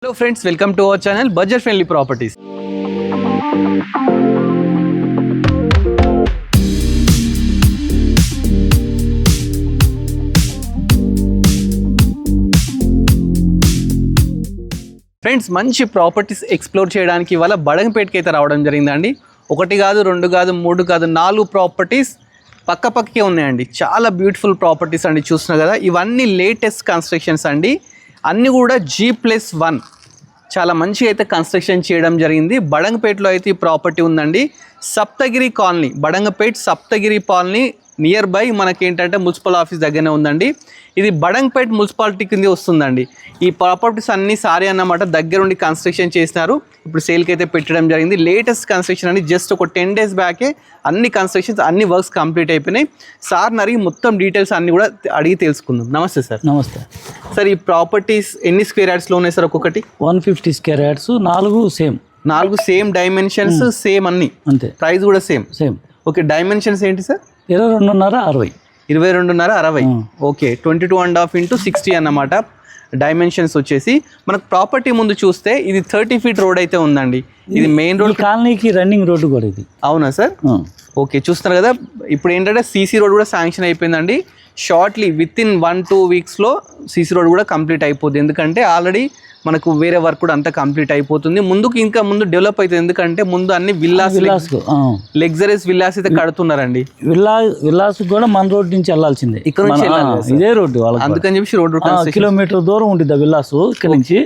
Hello friends, welcome to our channel Budget Friendly Properties. Friends మంచి properties explore చేయడానికి ఇవాళ బడంగపేటకి అయితే రావడం జరిగిందండి. ఒకటి కాదు, రెండు కాదు, మూడు కాదు, 4 ప్రాపర్టీస్ పక్కపక్కకే ఉన్నాయండి. చాలా బ్యూటిఫుల్ ప్రాపర్టీస్ అండి. చూస్తున్నా కదా, ఇవన్నీ లేటెస్ట్ కన్స్ట్రక్షన్స్ అండి. అన్నీ కూడా G+1 చాలా మంచిగా అయితే కన్స్ట్రక్షన్ చేయడం జరిగింది. బడంగపేటలో అయితే ఈ ప్రాపర్టీ ఉందండి. Saptagiri colony, Badangpet Saptagiri colony near by మనకేంటంటే మున్సిపల్ ఆఫీస్ దగ్గరనే ఉందండి. ఇది బడంగపేట్ మున్సిపాలిటీ కింద వస్తుందండి. ఈ ప్రాపర్టీస్ అన్నీ సారీ అన్నమాట దగ్గరుండి కన్స్ట్రక్షన్ చేసినారు. ఇప్పుడు సేల్కి అయితే పెట్టడం జరిగింది. లేటెస్ట్ కన్స్ట్రక్షన్ అండి. జస్ట్ ఒక 10 days బ్యాకే అన్ని కన్స్ట్రక్షన్స్ అన్ని వర్క్స్ కంప్లీట్ అయిపోయినాయి. సార్ని అడిగి మొత్తం డీటెయిల్స్ అన్నీ కూడా అడిగి తెలుసుకుందాం. నమస్తే సార్. నమస్తే సార్, ఈ ప్రాపర్టీస్ ఎన్ని స్క్వేర్ యార్డ్స్లో ఉన్నాయి సార్? ఒక్కొక్కటి 150 square yards, 4 same dimensions, same అన్ని అంతే. ప్రైస్ కూడా సేమ్. ఓకే, డైమెన్షన్స్ ఏంటి సార్? 22.5 22.5 ఓకే, 22.5 into 60 అన్నమాట డైమెన్షన్స్ వచ్చేసి. మనకు ప్రాపర్టీ ముందు చూస్తే ఇది 30 feet రోడ్ అయితే ఉందండి. ఇది మెయిన్ రోడ్, కాలనీకి రన్నింగ్ రోడ్డు కూడా ఇది. అవునా సార్? ఓకే, చూస్తున్నారు కదా. ఇప్పుడు ఏంటంటే సీసీ రోడ్ కూడా శాంక్షన్ అయిపోయిందండి. షార్ట్లీ విత్ ఇన్ 1-2 weeksలో సీసీ రోడ్ కూడా కంప్లీట్ అయిపోతుంది. ఎందుకంటే ఆల్రెడీ మనకు వేరే వర్క్ కూడా అంతా కంప్లీట్ అయిపోతుంది. ఇంకా ముందు డెవలప్ అవుతుంది. ఎందుకంటే ముందు అన్ని విల్లాస్, లగ్జరీస్ విల్లాస్ అయితే కడుతున్నారండి. విల్లాస్ కూడా మన రోడ్ నుంచి వెళ్ళాల్సిందే. ఇక్కడ నుంచి ఇదే రోడ్డు, అందుకని చెప్పి రోడ్డు కిలోమీటర్ దూరం ఉంటుంది విల్లాస్. ఇక్కడ నుంచి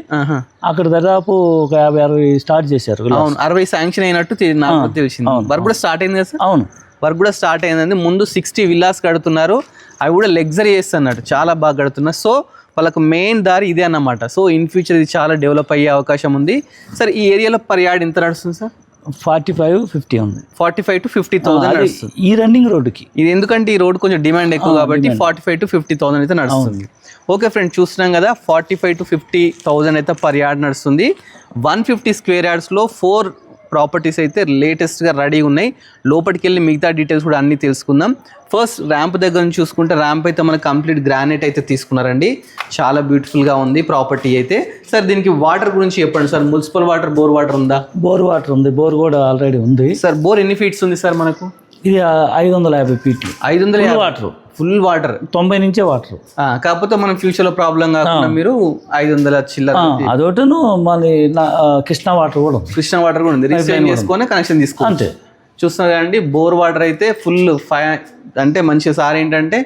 అక్కడ దాదాపు ఒక 50-60 స్టార్ట్ చేశారు. అవును, 60 శాంక్షన్ అయినట్టు నాకు తెలిసింది. వర్క్ కూడా స్టార్ట్ అయింది కదా సార్? అవును, వర్క్ కూడా స్టార్ట్ అయిందండి. ముందు 60 విల్లాస్ కడుతున్నారు. అవి కూడా లగ్జరీ చేస్తున్నట్టు చాలా బాగా కడుతున్నారు. సో వాళ్ళకు మెయిన్ దారి ఇదే అన్నమాట. సో ఇన్ ఫ్యూచర్ ఇది చాలా డెవలప్ అయ్యే అవకాశం ఉంది. సార్, ఈ ఏరియాలో పర్ యార్డ్ ఎంత నడుస్తుంది సార్? 45-50 ఉంది. 45,000 to 50,000 నడుస్తుంది ఈ రన్నింగ్ రోడ్డుకి. ఇది ఎందుకంటే ఈ రోడ్ కొంచెం డిమాండ్ ఎక్కువ కాబట్టి 45,000 to 50,000 అయితే నడుస్తుంది. ఓకే ఫ్రెండ్, చూస్తున్నాం కదా, 45,000 to 50,000 అయితే పర్ యార్డ్ నడుస్తుంది. 150 స్క్వేర్ యార్డ్స్లో 4 ప్రాపర్టీస్ అయితే లేటెస్ట్గా రెడీగా ఉన్నాయి. లోపలికి వెళ్ళి మిగతా డీటెయిల్స్ కూడా అన్నీ తెలుసుకుందాం. ఫస్ట్ ర్యాంప్ దగ్గర నుంచి చూసుకుంటే, ర్యాంప్ అయితే మనకు కంప్లీట్ గ్రానైట్ అయితే తీసుకున్నారండి. చాలా బ్యూటిఫుల్గా ఉంది ప్రాపర్టీ అయితే. సార్, దీనికి వాటర్ గురించి చెప్పండి sir. Municipal water, bore water ఉందా? బోర్ వాటర్ ఉంది. బోర్ కూడా ఆల్రెడీ ఉంది. సార్, బోర్ ఎన్ని ఫీట్స్ ఉంది సార్ మనకు? ఇది 550 ఫీట్లు. 550 వాటర్, ఫుల్ వాటర్, 90 నుంచే వాటర్. కాకపోతే మనం ఫ్యూచర్ లో ప్రాబ్లం కాకుండా మీరు 500 చిల్లర అదొకటను. మళ్ళీ కృష్ణ వాటర్ కూడా ఉంది. రిజిస్ట్రేషన్ చేసుకొని కనెక్షన్ తీసుకో అంతే. చూస్తున్నారు కదండి, బోర్ వాటర్ అయితే ఫుల్ అంటే మంచిగా. సార్ ఏంటంటే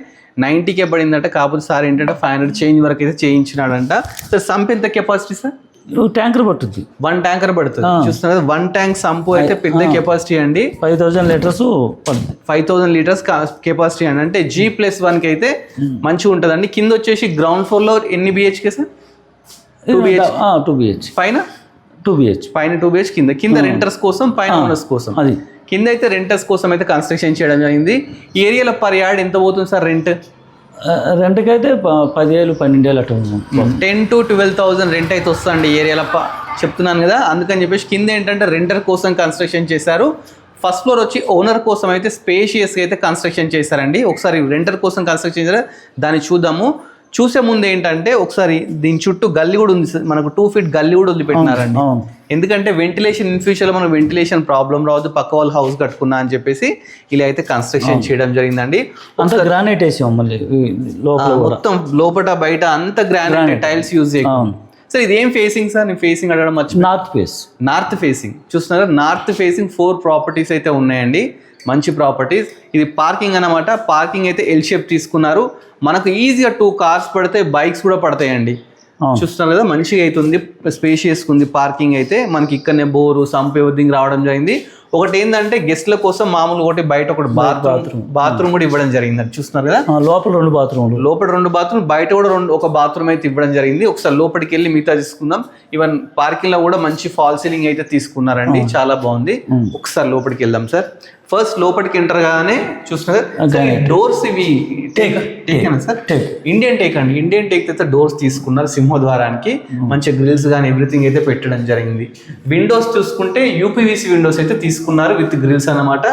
90K పడిందంట. కాకపోతే సార్ ఏంటంటే 500 చేంజ్ వరకు అయితే చేయించినాడంట. సార్, సంప్ ఎంత కెపాసిటీ సార్? ట్యాంకర్ పట్టుద్ది. 1 ట్యాంకర్ పడుతుంది. చూస్తున్నారు, 1 ట్యాంక్ సంపు అయితే పెద్ద కెపాసిటీ అండి. 5,000 లీటర్స్ 5,000 లీటర్స్ కెపాసిటీ అండి. అంటే G+1 కి అయితే మంచిగా ఉంటుందండి. కింద వచ్చేసి గ్రౌండ్ ఫ్లోర్ లో ఎన్ని BHK సార్? 2 BH. పైన 2 BH. పైన 2 BH, కింద రెంటర్స్ కోసం, పైన ఓనర్స్ కోసం. అది కింద అయితే రెంటర్స్ కోసం అయితే కన్స్ట్రక్షన్ చేయడం జరిగింది. ఈ ఏరియాలో పర్ యార్డ్ ఎంత పోతుంది సార్ రెంట్? రెంట్కి అయితే 10,000-12,000 అటు 10,000 to 12,000 రెంట్ అయితే వస్తుందండి ఈ ఏరియాలో. చెప్తున్నాను కదా, అందుకని చెప్పేసి కింద ఏంటంటే రెంటర్ కోసం కన్స్ట్రక్షన్ చేశారు. ఫస్ట్ ఫ్లోర్ వచ్చి ఓనర్ కోసం అయితే స్పేషియస్గా అయితే కన్స్ట్రక్షన్ చేశారండి. ఒకసారి రెంటర్ కోసం కన్స్ట్రక్షన్ చేశారు, దాన్ని చూద్దాము. చూసే ముందు ఏంటంటే ఒకసారి దీని చుట్టూ గల్లీ కూడా ఉంది. మనకు 2 feet గల్లీ కూడా వదిలిపెట్టినారండి. ఎందుకంటే వెంటిలేషన్, ఇన్ ఫ్యూచర్లో మనకు వెంటిలేషన్ ప్రాబ్లం రావద్దు, పక్క వాళ్ళు హౌస్ కట్టుకున్నా అని చెప్పేసి ఇలా అయితే కన్స్ట్రక్షన్ చేయడం జరిగిందండి. గ్రానైట్ వేసాం. మళ్ళీ మొత్తం లోపల బయట అంత గ్రానైట్ టైల్స్ యూజ్ చేయాలి. సార్, ఇది ఏం ఫేసింగ్ సార్? నేను ఫేసింగ్ అడగడం మర్చిపోయాను. North facing. చూస్తున్నారా, నార్త్ ఫేసింగ్ 4 ప్రాపర్టీస్ అయితే ఉన్నాయండి. మంచి ప్రాపర్టీస్. ఇది పార్కింగ్ అన్నమాట. పార్కింగ్ అయితే ఎల్ షేప్ తీసుకున్నారు. మనకు ఈజీగా 2 cars పడితే, బైక్స్ కూడా పడతాయండి. చూస్తున్నారు కదా, మంచిగా అవుతుంది. స్పేషియస్ ఉంది పార్కింగ్ అయితే. మనకి ఇక్కడనే బోరు, సంప్ ఎవ్రీథింగ్ రావడం జరిగింది. ఒకటి ఏంటంటే గెస్ట్ల కోసం మామూలు ఒకటి, బయట ఒకటి బాత్రూమ్ కూడా ఇవ్వడం జరిగింది. చూస్తున్నారు కదా, లోపల 2 బాత్రూమ్, బయట కూడా ఒక బాత్రూమ్ అయితే ఇవ్వడం జరిగింది. ఒకసారి లోపలికి వెళ్ళి మిగతా తీసుకుందాం. ఈవెన్ పార్కింగ్ లో కూడా మంచి ఫాల్ సీలింగ్ అయితే తీసుకున్నారండి. చాలా బాగుంది. ఒకసారి లోపలికి వెళ్దాం సార్. ఫస్ట్ లోపలికి ఎంటర్ గానే చూస్తున్నారు డోర్స్, ఇవి టేకేనా సార్? ఇండియన్ టేక్ అండి. ఇండియన్ టేక్ అయితే డోర్స్ తీసుకున్నారు సింహద్వారానికి. మంచి గ్రిల్స్ కానీ ఎవ్రీథింగ్ అయితే పెట్టడం జరిగింది. విండోస్ చూసుకుంటే UPVC విండోస్ అయితే తీసుకున్నారు విత్ గ్రిల్స్ అన్నమాట.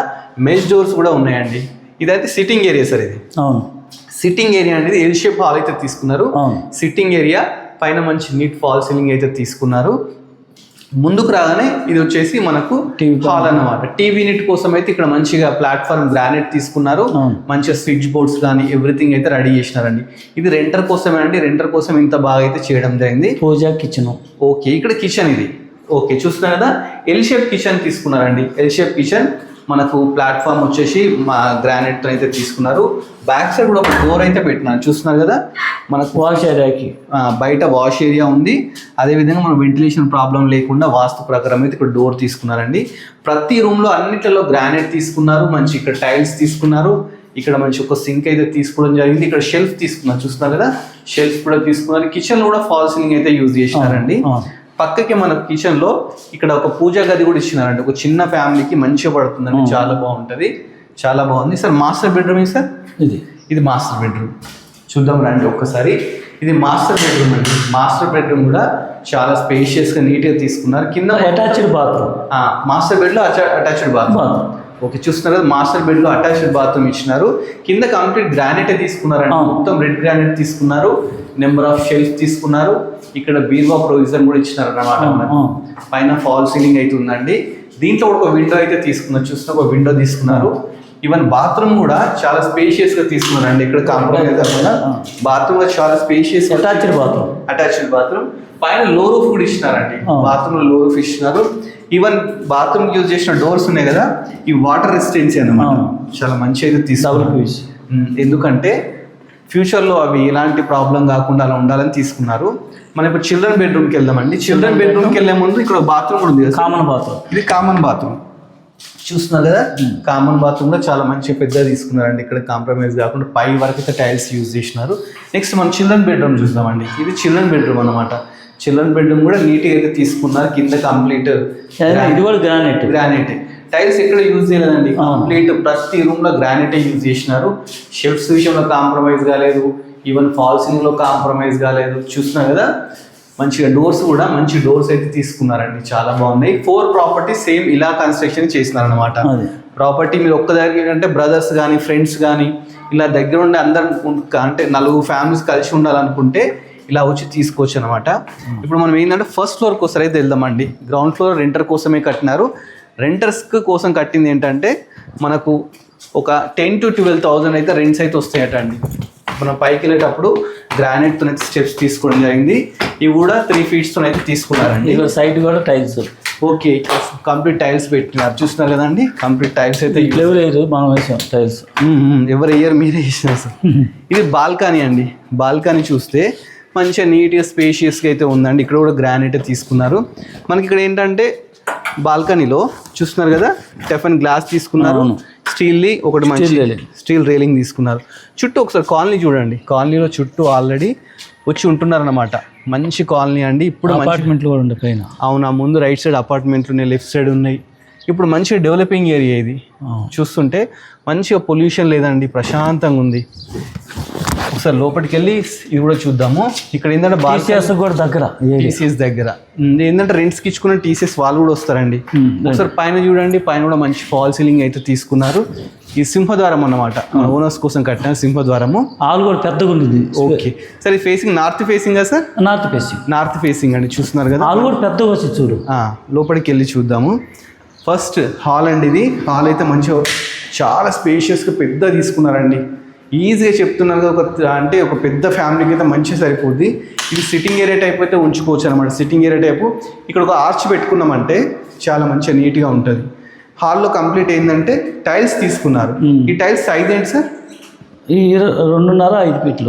మెష్ డోర్స్ కూడా ఉన్నాయండి. ఇదైతే సిట్టింగ్ ఏరియా సార్. ఇది సిట్టింగ్ ఏరియా అనేది ఎల్ షేప్ హాల్ అయితే తీసుకున్నారు. సిట్టింగ్ ఏరియా పైన మంచి నీట్ ఫాల్ సీలింగ్ అయితే తీసుకున్నారు. ముందుకు రాగానే ఇది వచ్చేసి మనకు హాల్ అన్నమాట. టీవీ యూనిట్ కోసం అయితే ఇక్కడ మంచిగా ప్లాట్ఫామ్ గ్రానైట్ తీసుకున్నారు. మంచిగా స్విచ్ బోర్డ్స్ కానీ ఎవ్రీథింగ్ అయితే రెడీ చేసినారండి. ఇది రెంటర్ కోసమే అండి. రెంటర్ కోసం ఇంత బాగా అయితే చేయడం జరిగింది. పూజా కిచెన్. ఓకే, ఇక్కడ కిచెన్ ఇది. ఓకే, చూస్తున్నారు కదా, ఎల్ షేప్ కిచెన్ తీసుకున్నారండి. ఎల్ షేప్ కిచెన్ మనకు ప్లాట్ఫామ్ వచ్చేసి మా గ్రానైట్ అయితే తీసుకున్నారు. బ్యాక్ సైడ్ కూడా ఒక డోర్ అయితే పెట్టినారు. చూస్తున్నారు కదా, మనకు వాష్ ఏరియాకి బయట వాష్ ఏరియా ఉంది. అదేవిధంగా మన వెంటిలేషన్ ప్రాబ్లం లేకుండా వాస్తు ప్రకారం అయితే ఇక్కడ డోర్ తీసుకున్నారండి. ప్రతి రూమ్లో అన్నిట్లలో గ్రానైట్ తీసుకున్నారు. మంచి ఇక్కడ టైల్స్ తీసుకున్నారు. ఇక్కడ మంచి ఒక సింక్ అయితే తీసుకోవడం జరిగింది. ఇక్కడ షెల్ఫ్ తీసుకున్నారు. చూస్తున్నారు కదా, షెల్ఫ్ కూడా తీసుకున్నారు. కిచెన్ కూడా ఫాల్ సీలింగ్ అయితే యూజ్ చేసినారండి. పక్కకి మన కిచెన్ లో ఇక్కడ ఒక పూజా గది కూడా ఇచ్చినారండి. ఒక చిన్న ఫ్యామిలీకి మంచిగా పడుతుందండి. చాలా బాగుంటది, చాలా బాగుంది. సార్ మాస్టర్ బెడ్రూమ్ ఇది సార్. ఇది మాస్టర్ బెడ్రూమ్. చూద్దాం రండి ఒక్కసారి. ఇది మాస్టర్ బెడ్రూమ్ అండి. మాస్టర్ బెడ్రూమ్ కూడా చాలా స్పేషియస్ గా నీట్ గా తీసుకున్నారు. కింద అటాచ్డ్ బాత్రూమ్. మాస్టర్ బెడ్ లో అటాచ్డ్ బాత్రూమ్. ఓకే, చూస్తున్నారు కదా, మాస్టర్ బెడ్ లో అటాచ్డ్ బాత్రూమ్ ఇచ్చినారు. కింద కంప్లీట్ గ్రానైట్ తీసుకున్నారండి. మొత్తం రెడ్ గ్రానైట్ తీసుకున్నారు. నెంబర్ ఆఫ్ షెల్ఫ్ తీసుకున్నారు. ఇక్కడ బీర్వా ప్రొవిజన్ కూడా ఇచ్చినారు అన్నమాట. పైన ఫాల్ సీలింగ్ అయితే ఉందండి. దీంట్లో ఒక విండో అయితే తీసుకున్నారు. చూస్తున్న ఒక విండో తీసుకున్నారు. ఈవెన్ బాత్రూమ్ కూడా చాలా స్పేషియస్ గా తీసుకున్నారండి. ఇక్కడ కాంప్రమైజ్ కాకుండా బాత్రూమ్ కూడా చాలా స్పేషియస్ అటాచ్డ్ బాత్రూమ్. పైన లో రూఫ్ కూడా ఇచ్చినారండి. బాత్రూమ్ లో రూఫ్ ఇచ్చినారు. ఈవెన్ బాత్రూమ్ యూజ్ చేసిన డోర్స్ ఉన్నాయి కదా, ఈ వాటర్ రెసిస్టెన్సీ అన్నమాట. చాలా మంచి అయితే తీసుకున్నారు. ఎందుకంటే ఫ్యూచర్లో అవి ఎలాంటి ప్రాబ్లం కాకుండా అలా ఉండాలని తీసుకున్నారు. మనం ఇప్పుడు చిల్డ్రన్ బెడ్రూమ్కి వెళ్దామండి. చిల్డ్రన్ బెడ్రూమ్కి వెళ్ళే ముందు ఇక్కడ బాత్రూమ్ కూడా ఉంది. Common bathroom. ఇది కామన్ బాత్రూమ్. చూస్తున్నారు కదా, కామన్ బాత్రూమ్ లో చాలా మంచి పెద్దగా తీసుకున్నారండి. ఇక్కడ కాంప్రమైజ్ కాకుండా పై వరకు అయితే టైల్స్ యూజ్ చేసినారు. నెక్స్ట్ మనం చిల్డ్రన్ బెడ్రూమ్ చూద్దామండి. ఇది చిల్డ్రన్ బెడ్రూమ్ అనమాట. చిల్డ్రన్ బెడ్రూమ్ కూడా నీట్గా అయితే తీసుకున్నారు. కింద కంప్లీట్ ఇది కూడా గ్రానైట్ టైల్స్ ఎక్కడ యూజ్ చేయలేదండి. కంప్లీట్ ప్రతి రూమ్ లో గ్రానైట్ యూజ్ చేసినారు. షెల్ఫ్స్ విషయంలో కాంప్రమైజ్ కాలేదు. ఈవెన్ ఫాల్ సీలింగ్ లో కాంప్రమైజ్ కాలేదు. చూస్తున్నారు కదా, మంచిగా డోర్స్ కూడా మంచి డోర్స్ అయితే తీసుకున్నారండి. చాలా బాగున్నాయి. 4 ప్రాపర్టీస్ సేమ్ ఇలా కన్స్ట్రక్షన్ చేసినారు అనమాట. ప్రాపర్టీ మీరు ఒక్క దగ్గర అంటే బ్రదర్స్ కానీ ఫ్రెండ్స్ కానీ ఇలా దగ్గర ఉండి అందరు అంటే 4 ఫ్యామిలీస్ కలిసి ఉండాలనుకుంటే ఇలా వచ్చి తీసుకోవచ్చు అనమాట. ఇప్పుడు మనం ఏంటంటే ఫస్ట్ ఫ్లోర్ కోసం అయితే వెళ్దామండి. గ్రౌండ్ ఫ్లోర్ రెంటర్ కోసమే కట్టినారు. రెంటర్స్ కోసం కట్టింది ఏంటంటే మనకు ఒక 10,000 to 12,000 అయితే రెంట్స్ అయితే వస్తాయట అండి. మనం పైకి వెళ్ళేటప్పుడు గ్రానైట్ తో స్టెప్స్ తీసుకోవడం జరిగింది. ఇవి కూడా 3 feet తో అయితే తీసుకున్నారండి. సైడ్ కూడా టైల్స్. ఓకే, కంప్లీట్ టైల్స్ పెట్టినారు. చూస్తున్నారు కదండి, కంప్లీట్ టైల్స్ అయితే మనం వేసాం టైల్స్. ఎవరు ఇయర్ మీరే వేసినారు సార్. ఇది బాల్కనీ అండి. బాల్కనీ చూస్తే మంచిగా నీట్గా స్పేషియస్గా అయితే ఉందండి. ఇక్కడ కూడా గ్రానైట్ తీసుకున్నారు. మనకి ఇక్కడ ఏంటంటే బాల్కనీలో చూస్తున్నారు కదా, టెఫన్ గ్లాస్ తీసుకున్నారు. స్టీల్ది ఒకటి మంచి స్టీల్ రైలింగ్ తీసుకున్నారు. చుట్టూ ఒకసారి కాలనీ చూడండి. కాలనీలో చుట్టూ ఆల్రెడీ వచ్చి ఉంటున్నారు అన్నమాట. మంచి కాలనీ అండి. ఇప్పుడు అపార్ట్మెంట్లు కూడా ఉండే పైన. అవునా, ముందు రైట్ సైడ్ అపార్ట్మెంట్లు ఉన్నాయి, లెఫ్ట్ సైడ్ ఉన్నాయి. ఇప్పుడు మంచిగా డెవలపింగ్ ఏరియా ఇది. చూస్తుంటే మంచిగా పొల్యూషన్ లేదండి, ప్రశాంతంగా ఉంది. ఒకసారి లోపలికి వెళ్ళి ఇది కూడా చూద్దాము. ఇక్కడ ఏంటంటే టీసీఎస్ దగ్గర ఏంటంటే రెంట్స్కి ఇచ్చుకున్న టీసీఎస్ వాళ్ళు కూడా వస్తారండి. ఒకసారి పైన చూడండి, పైన కూడా మంచి ఫాల్ సీలింగ్ అయితే తీసుకున్నారు. ఈ సింహద్వారం అన్నమాట, ఓనర్స్ కోసం కట్టిన సింహద్వారము. ఆల్ కూడా పెద్దగా ఉంది. ఓకే సార్, ఈ facing north facing sir? North facing అండి. చూస్తున్నారు కదా, ఆల్ కూడా పెద్దగా వచ్చి చూడు. లోపలికి వెళ్ళి చూద్దాము. ఫస్ట్ హాల్ అండి. ఇది హాల్ అయితే మంచిగా చాలా స్పేషియస్గా పెద్ద తీసుకున్నారండి. ఈజీగా చెప్తున్నారు కదా, ఒక పెద్ద ఫ్యామిలీకి అయితే మంచిగా సరిపోద్ది. ఇది సిట్టింగ్ ఏరియా టైప్ అయితే ఉంచుకోవచ్చు అనమాట. సిట్టింగ్ ఏరియా టైపు ఇక్కడ ఒక ఆర్చ్ పెట్టుకున్నామంటే చాలా మంచిగా నీట్గా ఉంటుంది. హాల్లో కంప్లీట్ ఏంటంటే టైల్స్ తీసుకున్నారు. ఈ టైల్స్ సైజ్ ఏంటి సార్? ఈ 2.5 feet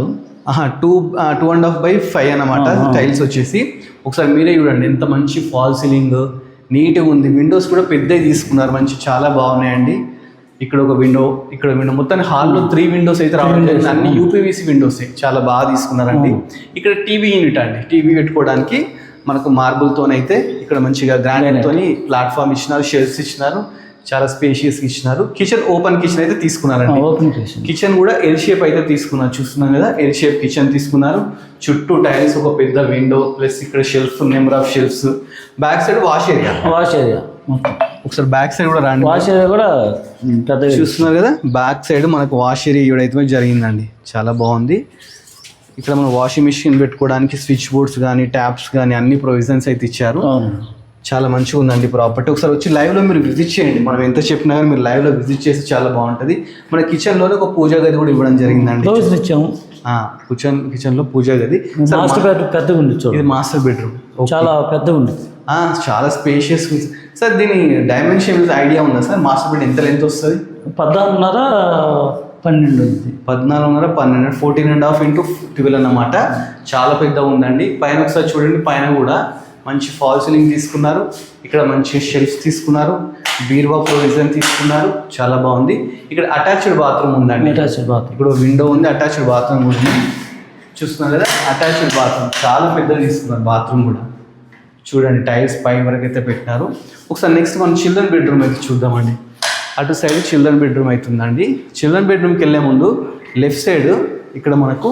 2.5x5 అన్నమాట టైల్స్ వచ్చేసి. ఒకసారి మీరే చూడండి ఎంత మంచి ఫాల్ సీలింగ్, నీట్గా ఉంది. విండోస్ కూడా పెద్దవి తీసుకున్నారు, మంచి చాలా బాగున్నాయండి. ఇక్కడ ఒక విండో, ఇక్కడ విండో, మొత్తం హాల్లో 3 windows అయితే రావడం జరిగింది. అన్ని యూపీవీసీ విండోస్ చాలా బాగా తీసుకున్నారండి. ఇక్కడ టీవీ యూనిట్ అండి. టీవీ పెట్టుకోవడానికి మనకు మార్బుల్తోనైతే ఇక్కడ మంచిగా గ్రానైట్తోని ప్లాట్ఫామ్ ఇచ్చినారు, షెల్ఫ్స్ ఇచ్చినారు, చాలా స్పేషియస్గా ఇచ్చినారు. కిచెన్ ఓపెన్ కిచెన్ అయితే తీసుకున్నారండి. కిచెన్ కూడా ఎల్ షేప్ అయితే తీసుకున్నారు. చూస్తున్నాం కదా, ఎల్ షేప్ కిచెన్ తీసుకున్నారు. చుట్టూ టైల్స్, ఒక పెద్ద విండో, ప్లస్ ఇక్కడ shelf, number of shelves. Back side wash area. ఒకసారి బ్యాక్ సైడ్ కూడా రండి. వాష్ ఏరియా కూడా పెద్దగా చూస్తున్నారు కదా, బ్యాక్ సైడ్ మనకు వాష్ ఏరియా ఇవ్వడైతే జరిగిందండి. చాలా బాగుంది. ఇక్కడ మనం వాషింగ్ మిషన్ పెట్టుకోవడానికి స్విచ్ బోర్డ్స్ కానీ ట్యాప్స్ కానీ అన్ని ప్రొవిజన్స్ అయితే ఇచ్చారు. అవును. చాలా మంచిగా ఉందండి ప్రాపర్టీ. ఒకసారి వచ్చి లైవ్లో మీరు విజిట్ చేయండి. మనం ఎంత చెప్పినా కానీ మీరు లైవ్లో విజిట్ చేస్తే చాలా బాగుంటుంది. మన కిచెన్లోనే ఒక పూజా గది కూడా ఇవ్వడం జరిగిందండి. రోజు ఇచ్చాము. కిచెన్లో పూజా గది. మాస్టర్ బెడ్రూమ్ పెద్దగా ఉంది చూడండి. ఇది మాస్టర్ బెడ్రూమ్ చాలా పెద్దగా ఉంది. చాలా స్పేషియస్ ఉంది సార్. దీని డైమెన్షన్ ఐడియా ఉందా సార్? మాస్టర్ బెడ్ ఎంత లెంత్ వస్తుంది? 14.5 12 ఉంది. 14.5 12 14.5 into 12 అన్నమాట. చాలా పెద్దగా ఉందండి. పైన ఒకసారి చూడండి, పైన కూడా మంచి ఫాల్ సీలింగ్ తీసుకున్నారు. ఇక్కడ మంచి షెల్ఫ్స్ తీసుకున్నారు, బీరువా ప్రొవిజన్ తీసుకున్నారు. చాలా బాగుంది. ఇక్కడ అటాచ్డ్ బాత్రూమ్ ఉందండి. Attached bathroom. ఇక్కడ విండో ఉంది, అటాచ్డ్ బాత్రూమ్ కూడా ఉంది. చూస్తున్నారు కదా, అటాచ్డ్ బాత్రూమ్ చాలా పెద్దగా తీసుకున్నారు. బాత్రూమ్ కూడా చూడండి, టైల్స్ పై వరకు అయితే పెట్టినారు. ఒకసారి నెక్స్ట్ మనం చిల్డ్రన్ బెడ్రూమ్ అయితే చూద్దామండి. అటు సైడ్ చిల్డ్రన్ బెడ్రూమ్ అవుతుందండి. చిల్డ్రన్ బెడ్రూమ్కి వెళ్ళే ముందు లెఫ్ట్ సైడ్ ఇక్కడ మనకు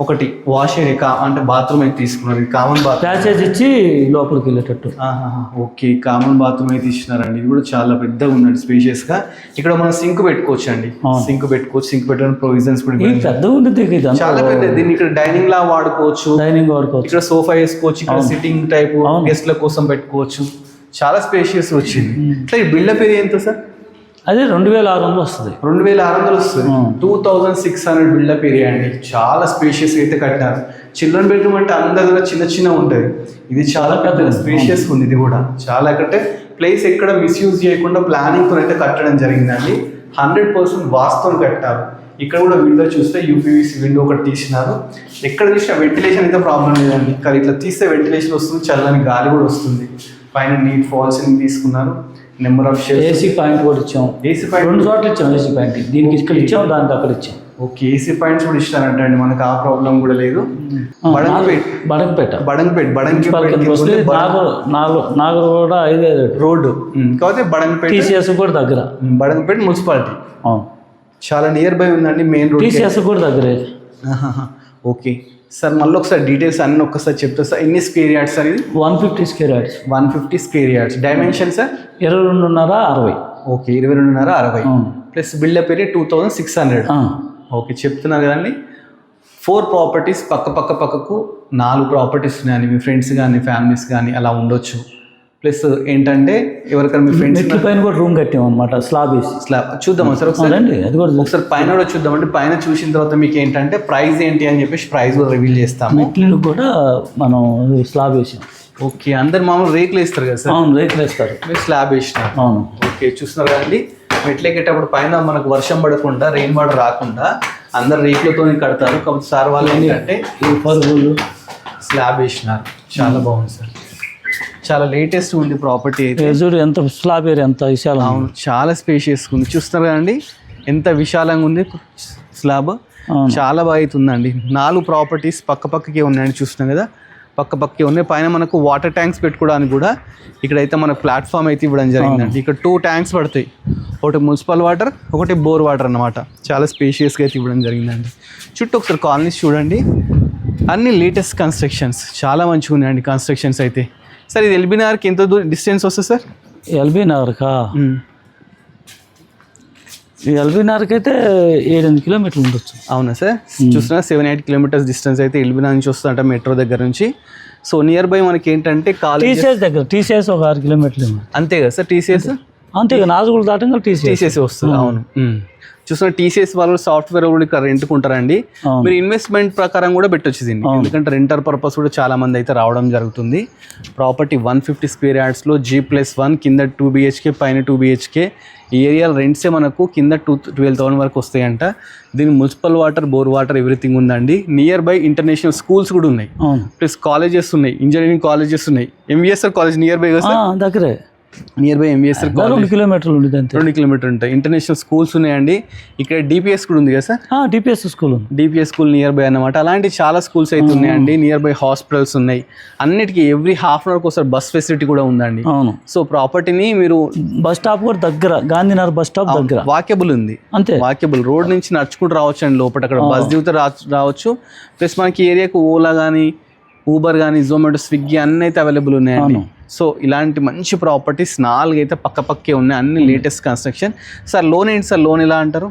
ఒకటి వాష్ ఏరియా అంటే బాత్రూమ్ అయితే తీసుకున్నారు. కామన్ బాత్రూమ్ ప్యాసేజ్ ఇచ్చి లోపలికి వెళ్ళేటట్టు. ఓకే, కామన్ బాత్రూమ్ అయితే ఇచ్చినారండి. ఇది కూడా చాలా పెద్దగా ఉందండి, స్పేషియస్గా. ఇక్కడ మనం సింక్ పెట్టుకోవచ్చు అండి. సింక్ పెట్టుకోవచ్చు. సింక్ పెట్టడానికి ప్రొవిజన్స్ కూడా పెద్దగా ఉంటుంది. చాలా పెద్ద. దీన్ని ఇక్కడ డైనింగ్ లా వాడుకోవచ్చు. డైనింగ్ వాడుకోవచ్చు. ఇక్కడ సోఫా వేసుకోవచ్చు. ఇక్కడ సిట్టింగ్ టైప్ గెస్ట్ల కోసం పెట్టుకోవచ్చు. చాలా స్పేషియస్ వచ్చింది. సార్ ఈ బిల్డప్ ఏరియా ఎంత సార్? అదే 2600 వస్తుంది. 2600 వస్తుంది. 2600 బిల్డప్ ఏరియా అండి. చాలా స్పేషియస్ అయితే కట్టారు. చిల్డ్రన్ బెడ్రూమ్ అంటే అందరి దగ్గర చిన్న చిన్న ఉంటుంది. ఇది చాలా పెద్ద స్పేషియస్ ఉంది. ఇది కూడా చాలా అంటే ప్లేస్ ఎక్కడ మిస్యూజ్ చేయకుండా ప్లానింగ్తో అయితే కట్టడం జరిగిందండి. 100% వాస్తుని కట్టారు. ఇక్కడ కూడా విండో చూస్తే యూపీవీసీ విండో ఒకటి తీసినారు. ఎక్కడ చూసినా వెంటిలేషన్ అయితే ప్రాబ్లం లేదండి. కానీ ఇట్లా తీస్తే వెంటిలేషన్ వస్తుంది, చల్లని గాలి కూడా వస్తుంది. పైన నీట్ ఫాల్ సీలింగ్ తీసుకున్నారు. Number of shares. AC point కూడా ఇచ్చాం. ఏసీ పాయింట్ 2 చోట్ల ఇచ్చాం. ఏసీ పాయింట్ దీనికి ఇక్కడ ఇచ్చాం, దానికి అక్కడ ఇచ్చాం. ఓకే, ఏసీ పాయింట్స్ కూడా ఇస్తారంటండి. మనకు ఆ ప్రాబ్లం కూడా లేదు. బడంగపేట నాగర్ కూడా 5 రోడ్డు కాకపోతే బడంగపేట టీసీఎస్ కూడా దగ్గర. బడంగపేట మున్సిపాలిటీ చాలా నియర్ బై ఉందండి. మెయిన్ రోడ్ టీసీఎస్ కూడా దగ్గరే. ఓకే సార్, మళ్ళీ ఒకసారి డీటెయిల్స్ అన్నీ ఒక్కసారి చెప్తా సార్. ఎన్ని స్క్వేర్ యార్డ్స్ సార్ ఇది? 150 square yards. 150 square yards. Dimension sir 22.5 60. Okay, 22.5 60 plus buildup area 2600. Okay, చెప్తున్నారు కదండి. 4 ప్రాపర్టీస్ పక్కకు 4 ప్రాపర్టీస్ ఉన్నాయండి. మీ ఫ్రెండ్స్ కానీ ఫ్యామిలీస్ కానీ అలా ఉండొచ్చు. ప్లస్ ఏంటంటే ఎవరికైనా మీ ఫ్రెండ్స్ పైన కూడా రూమ్ కట్టాం అనమాట. స్లాబ్ చూద్దామా సార్ ఒకసారి? అది కూడా ఒకసారి పైన కూడా చూద్దామండి. పైన చూసిన తర్వాత మీకు ఏంటంటే ప్రైస్ ఏంటి అని చెప్పేసి ప్రైస్ కూడా రివీల్ చేస్తాము. మెట్లు కూడా మనం స్లాబ్ వేసాం. ఓకే, అందరు మామూలు రేకులు వేస్తారు కదా సార్? అవును, రేకులు వేస్తారు. మీరు స్లాబ్ వేసినారు. అవును. ఓకే, చూస్తున్నారు కదండి. మెట్లు ఎక్కేటప్పుడు పైన మనకు వర్షం పడకుండా, రెయిన్ వాటర్ రాకుండా అందరు రేకులతో కడతారు. కాబట్టి సార్ వాళ్ళు ఏంటంటే పరుగులు స్లాబ్ వేసినారు. చాలా బాగుంది సార్. చాలా లేటెస్ట్ ఉంది ప్రాపర్టీ అయితే. చూడు ఎంత స్లాబ్ ఏరియా, ఎంత విశాలం. అవును, చాలా స్పేషియస్ ఉంది. చూస్తున్నారు కదండి ఎంత విశాలంగా ఉంది స్లాబ్. చాలా బాగా అవుతుందండి. 4 ప్రాపర్టీస్ పక్కకే ఉన్నాయని చూస్తున్నాం కదా, పక్కకే ఉన్నాయి. పైన మనకు వాటర్ ట్యాంక్స్ పెట్టుకోవడానికి కూడా ఇక్కడైతే మనకు ప్లాట్ఫామ్ అయితే ఇవ్వడం జరిగిందండి. ఇక్కడ 2 ట్యాంక్స్ పడతాయి. ఒకటి మున్సిపల్ వాటర్, ఒకటి బోర్ వాటర్ అన్నమాట. చాలా స్పేషియస్గా అయితే ఇవ్వడం జరిగిందండి. చుట్టూ ఒకసారి కాలనీస్ చూడండి, అన్ని లేటెస్ట్ కన్స్ట్రక్షన్స్. చాలా మంచిగా ఉన్నాయండి కన్స్ట్రక్షన్స్ అయితే. సార్ ఇది ఎల్బీ నగర్కి ఎంత డిస్టెన్స్ వస్తుంది సార్? ఎల్బీ నగర్కా? ఎల్బీ నగర్కి అయితే 7-8 కిలోమీటర్లు ఉండొచ్చు. అవునా సార్? చూస్తున్నా 7-8 కిలోమీటర్స్ డిస్టెన్స్ అయితే ఎల్బీ నగర్ నుంచి వస్తుందంట, మెట్రో దగ్గర నుంచి. సో నియర్ బై మనకి ఏంటంటే టీసీఎస్ దగ్గర, టీసీఎస్ ఒక 6 కిలోమీటర్లు. అంతే కదా సార్? టీసీఎస్ అంతే, నాజుగులు దాటంగా టీసీఎస్ వస్తుంది. అవును, చూసిన టీసీఎస్ వాళ్ళు సాఫ్ట్వేర్ కూడా ఇక్కడ రెంట్కుంటారండి. మీరు ఇన్వెస్ట్మెంట్ ప్రకారం కూడా పెట్టొచ్చు దీన్ని. ఎందుకంటే రెంటర్ పర్పస్ కూడా చాలా మంది అయితే రావడం జరుగుతుంది. ప్రాపర్టీ 150 స్క్వేర్ యార్డ్స్లో G+1, కింద 2 BHK, పైన 2 BHK. ఈ ఏరియా రెంట్సే మనకు కింద 12,000 వరకు వస్తాయంట. దీని municipal water, bore water everything ఉందండి. నియర్ బై ఇంటర్నేషనల్ స్కూల్స్ కూడా ఉన్నాయి. ప్లస్ కాలేజెస్ ఉన్నాయి, ఇంజనీరింగ్ కాలేజెస్ ఉన్నాయి. MVSR కాలేజ్ నియర్ బై కదా సార్? దగ్గరే. నియర్ బై MVSR 2 కిలోమీటర్లు ఉంటుంది. 2 కిలోమీటర్లు ఉంటాయి. ఇంటర్నేషనల్ స్కూల్స్ ఉన్నాయండి. ఇక్కడ DPS కూడా ఉంది కదా sir? DPS school. DPS school near by అన్నమాట. అలాంటి చాలా స్కూల్స్ అయితే ఉన్నాయండి. నియర్ బై హాస్పిటల్స్ ఉన్నాయి. అన్నిటికీ ఎవ్రీ హాఫ్ అన్ అవర్కి ఒకసారి బస్ ఫెసిలిటీ కూడా ఉందండి. అవును. సో ప్రాపర్టీని మీరు బస్ స్టాప్ కూడా దగ్గర, గాంధీనగర్ బస్ స్టాప్ దగ్గర, వాకేబుల్ ఉంది. అంతే, వాకేబుల్. రోడ్ నుంచి నడుచుకుంటూ రావచ్చు అండి లోపల. అక్కడ బస్ దిగుతూ రావచ్చు. ప్లస్ మనకి ఏరియాకు ఓలా కానీ, ఊబర్ కానీ, జొమాటో, స్విగ్గీ అన్నీ అయితే అవైలబుల్ ఉన్నాయండి. సో ఇలాంటి మంచి ప్రాపర్టీస్ 4 అయితే పక్కకే ఉన్నాయి. అన్ని లేటెస్ట్ కన్స్ట్రక్షన్. సార్ లోన్ ఏంటి సార్? లోన్ ఎలా అంటారు?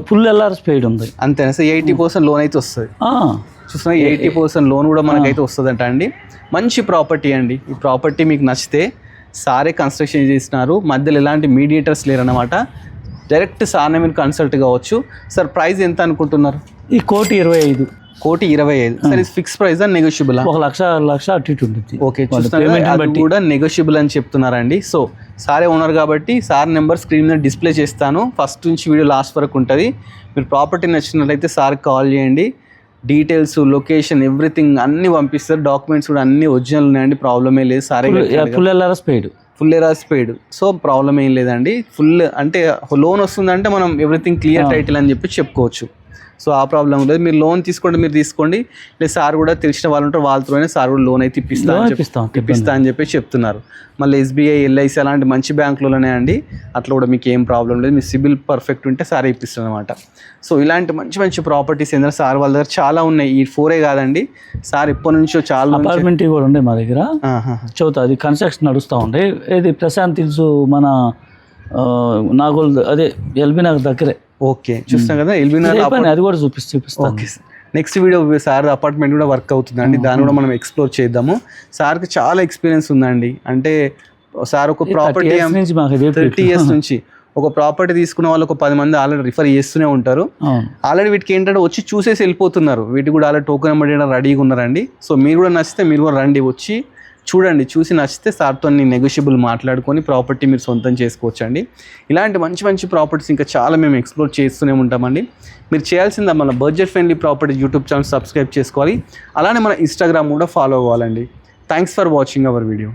ఫుల్ LR స్పీడ్ ఉంది. అంతేనా సార్? 80% లోన్ అయితే వస్తుంది. చూస్తున్నా 80% లోన్ కూడా మనకైతే వస్తుందంట అండి. మంచి ప్రాపర్టీ అండి. ఈ ప్రాపర్టీ మీకు నచ్చితే సారే కన్స్ట్రక్షన్ చేసినారు, మధ్యలో ఎలాంటి మీడియేటర్స్ లేరన్నమాట. డైరెక్ట్ సార్నే మీరు కన్సల్ట్ కావచ్చు. సార్ ప్రైస్ ఎంత అనుకుంటున్నారు? ఈ 1,25,000. 1,25,000. సార్ ఇది ఫిక్స్ ప్రైస్ నెగోషియబుల్? 1,00,000 అటు ఇటు ఉంటుంది. ఓకే, చూస్తున్నారు కూడా నెగోషియబుల్ అని చెప్తున్నారండి. సో సారే ఓనర్ కాబట్టి సార్ నెంబర్ స్క్రీన్ మీద డిస్ప్లే చేస్తాను. ఫస్ట్ నుంచి వీడియో లాస్ట్ వరకు ఉంటుంది. మీరు ప్రాపర్టీ నచ్చినట్లయితే సార్కి కాల్ చేయండి. డీటెయిల్స్, లొకేషన్, ఎవ్రీథింగ్ అన్నీ పంపిస్తారు. డాక్యుమెంట్స్ కూడా అన్ని ఒరిజినల్ ఉన్నాయండి, ప్రాబ్లమే లేదు. సారే full eras paid, so problem ఏం లేదండి. ఫుల్ అంటే లోన్ వస్తుందంటే మనం ఎవ్రీథింగ్ క్లియర్ టైటిల్ అని చెప్పి చెప్పుకోవచ్చు. సో ఆ ప్రాబ్లం లేదు. మీరు లోన్ తీసుకోండి, మీరు తీసుకోండి. లేదు సార్ కూడా తెలిసిన వాళ్ళు ఉంటారు, వాళ్ళతోనే సార్ కూడా లోన్ అయితే ఇప్పిస్తా అని చెప్పి చెప్తున్నారు. మళ్ళీ SBI, LIC అలాంటి మంచి బ్యాంకులోనే అండి. అట్లా కూడా మీకు ఏం ప్రాబ్లం లేదు. మీ సిబిల్ పర్ఫెక్ట్ ఉంటే సార్ ఇప్పిస్తారు అనమాట. సో ఇలాంటి మంచి మంచి ప్రాపర్టీస్ ఏంటంటే సార్ వాళ్ళ దగ్గర చాలా ఉన్నాయి. ఈ 4 కాదండి, సార్ ఎప్పటి నుంచో చాలా అపార్ట్మెంట్ కూడా ఉండే మా దగ్గర. చౌత అది కన్స్ట్రక్షన్ నడుస్తూ ఉండే. ఇది ప్రశాంత్ హిల్స్ మన నాగోల్, అదే ఎల్బీ నగర్ దగ్గరే. ఓకే, చూస్తాం కదా ఎల్బీ నగర్, అది కూడా చూపిస్తాను. Okay, next video sir apartment కూడా వర్క్ అవుతుందండి, దాన్ని కూడా మనం ఎక్స్ప్లోర్ చేద్దాము. సార్కి చాలా ఎక్స్పీరియన్స్ ఉందండి. అంటే సార్ ఒక ప్రాపర్టీ 30 years నుంచి ఒక ప్రాపర్టీ తీసుకున్న వాళ్ళు ఒక 10 మంది ఆల్రెడీ రిఫర్ చేస్తూనే ఉంటారు. ఆల్రెడీ వీటికి ఏంటంటే వచ్చి చూసేసి వెళ్ళిపోతున్నారు. వీటికి కూడా ఆల్రెడీ టోకెన్ నెంబర్ రెడీగా ఉన్నారండి. సో మీరు కూడా నచ్చితే మీరు కూడా రండి, వచ్చి చూడండి, చూసి నచ్చితే సార్తో నెగోషియబుల్ మాట్లాడుకొని ప్రాపర్టీ మీరు సొంతం చేసుకోవచ్చండి. ఇలాంటి మంచి మంచి ప్రాపర్టీస్ ఇంకా చాలా మేము ఎక్స్ప్లోర్ చేస్తూనే ఉంటామండి. మీరు చేయాల్సిందా మన budget friendly property YouTube channel subscribe చేసుకోవాలి. అలానే మన ఇన్స్టాగ్రామ్ కూడా ఫాలో అవ్వాలండి. Thanks for watching our video.